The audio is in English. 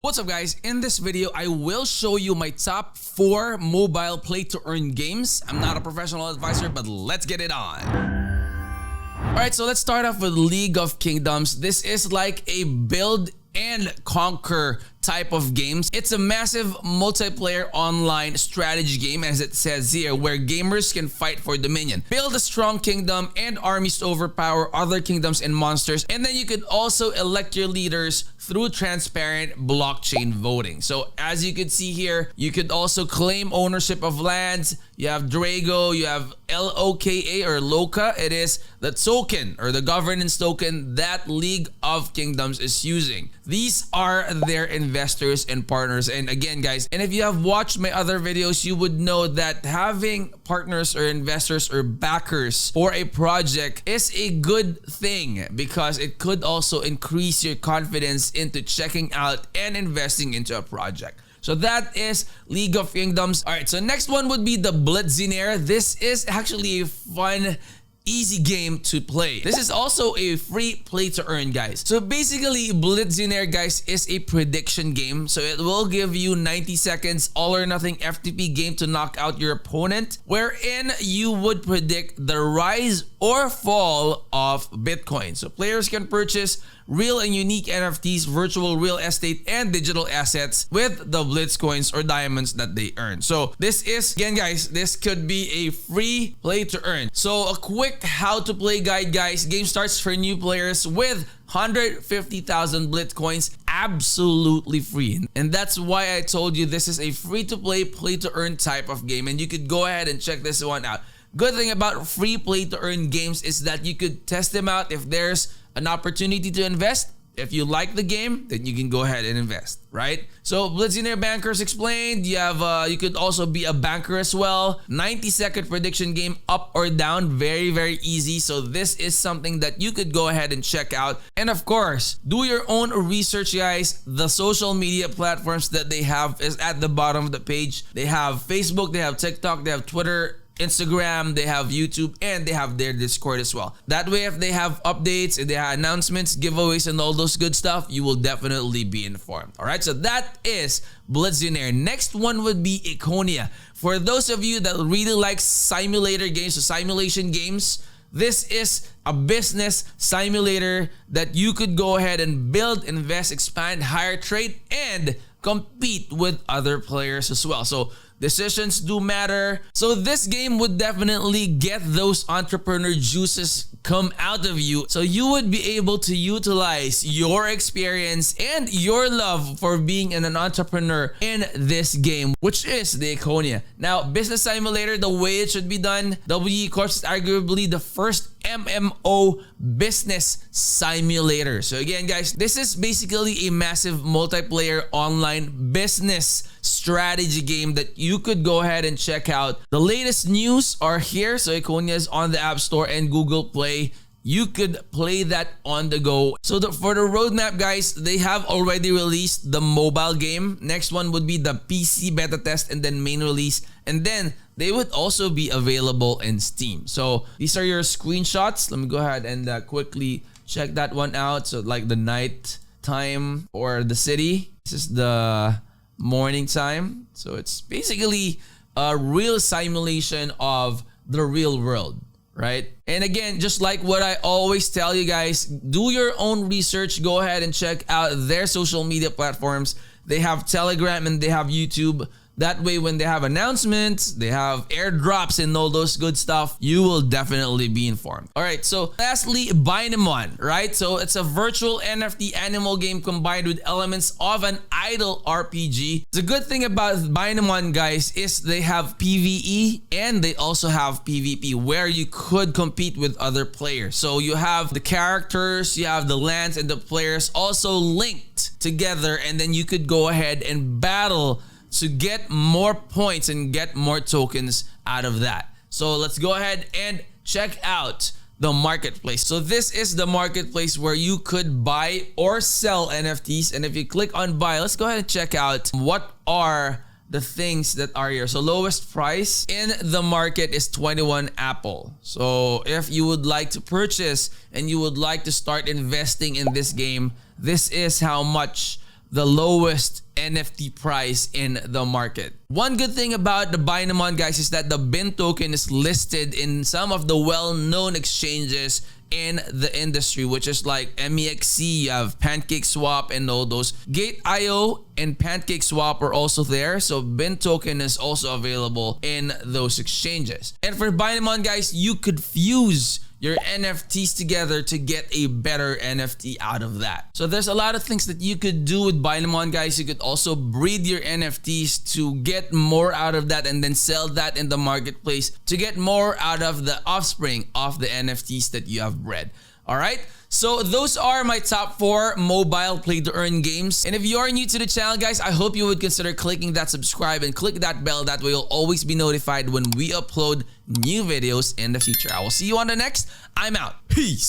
What's up guys, in this video I will show you my top 4 mobile play to earn games. I'm not a professional advisor, but let's get it on. Alright, so let's start off with League of Kingdoms. This is like a build and conquer type of games. It's a massive multiplayer online strategy game, as it says here, where gamers can fight for dominion, build a strong kingdom and armies to overpower other kingdoms and monsters, and then you could also elect your leaders through transparent blockchain voting. So as you can see here, you could also claim ownership of lands. You have Drago, you have LOKA or LOKA. It is the token or the governance token that League of Kingdoms is using. These are their investors and partners. And again guys, and if you have watched my other videos, you would know that having partners or investors or backers for a project is a good thing, because it could also increase your confidence into checking out and investing into a project. So that is League of Kingdoms. All right, so next one would be the Blitzenaire. This is actually a fun, easy game to play. This is also a free play to earn, guys. So basically, Blitzenaire, guys, is a prediction game. So it will give you 90 seconds all or nothing FTP game to knock out your opponent, wherein you would predict the rise or fall of Bitcoin. So players can purchase real and unique NFTs, virtual real estate, and digital assets with the Blitz coins or diamonds that they earn. So this is, again guys, this could be a free play to earn. So a quick how to play guide, guys. Game starts for new players with 150,000 Blitz coins, absolutely free. And that's why I told you this is a free to play to earn type of game, and you could go ahead and check this one out. Good thing about free play to earn games is that you could test them out. If there's an opportunity to invest, if you like the game, then you can go ahead and invest, right? So Blitzenaire bankers explained. You have you could also be a banker as well. 90-second prediction game, up or down, very easy. So this is something that you could go ahead and check out. And of course, do your own research, guys. The social media platforms that they have is at the bottom of the page. They have Facebook, they have TikTok, they have Twitter, Instagram, they have YouTube, and they have their Discord as well. That way, if they have updates, if they have announcements, giveaways, and all those good stuff, you will definitely be informed. All right, so that is Blitzenaire. Next one would be Iconia. For those of you that really like simulator games or simulation games, this is a business simulator that you could go ahead and build, invest, expand, hire, trade, and compete with other players as well. So decisions do matter. So this game would definitely get those entrepreneur juices come out of you. So you would be able to utilize your experience and your love for being an entrepreneur in this game, which is the Iconia. Now, business simulator, the way it should be done, WE Corp is arguably the first MMO business simulator. So again, guys, this is basically a massive multiplayer online business strategy game that you could go ahead and check out. The latest news are here. So Iconia is on the App Store and Google Play. You could play that on the go. So for the roadmap, guys, they have already released the mobile game. Next one would be the PC beta test and then main release. And then they would also be available in Steam. So these are your screenshots. Let me go ahead and quickly check that one out. So like the night time or the city. This is the morning time. So it's basically a real simulation of the real world, right? And again, just like what I always tell you guys, do your own research. Go ahead and check out their social media platforms. They have Telegram and they have YouTube. That way, when they have announcements, they have airdrops and all those good stuff, you will definitely be informed. All right, so lastly, Bynamon, right? So it's a virtual NFT animal game combined with elements of an idle RPG. The good thing about Bynamon, guys, is they have PvE and they also have PvP, where you could compete with other players. So you have the characters, you have the lands, and the players also linked together, and then you could go ahead and battle to get more points and get more tokens out of that. So let's go ahead and check out the marketplace. So this is the marketplace where you could buy or sell NFTs. And if you click on buy, let's go ahead and check out what are the things that are here. So lowest price in the market is 21 Apple. So if you would like to purchase and you would like to start investing in this game, this is how much the lowest NFT price in the market. One good thing about the Binamon, guys, is that the BIN token is listed in some of the well-known exchanges in the industry, which is like MEXC, you have PancakeSwap and all those. Gate.io and PancakeSwap are also there, so BIN token is also available in those exchanges. And for Binamon, guys, you could fuse your NFTs together to get a better NFT out of that. So there's a lot of things that you could do with Binamon, guys. You could also breed your NFTs to get more out of that and then sell that in the marketplace to get more out of the offspring of the NFTs that you have bred. All right, so those are my top 4 mobile play to earn games. And if you are new to the channel, guys, I hope you would consider clicking that subscribe and click that bell. That way you'll always be notified when we upload new videos in the future. I will see you on the next. I'm out. Peace.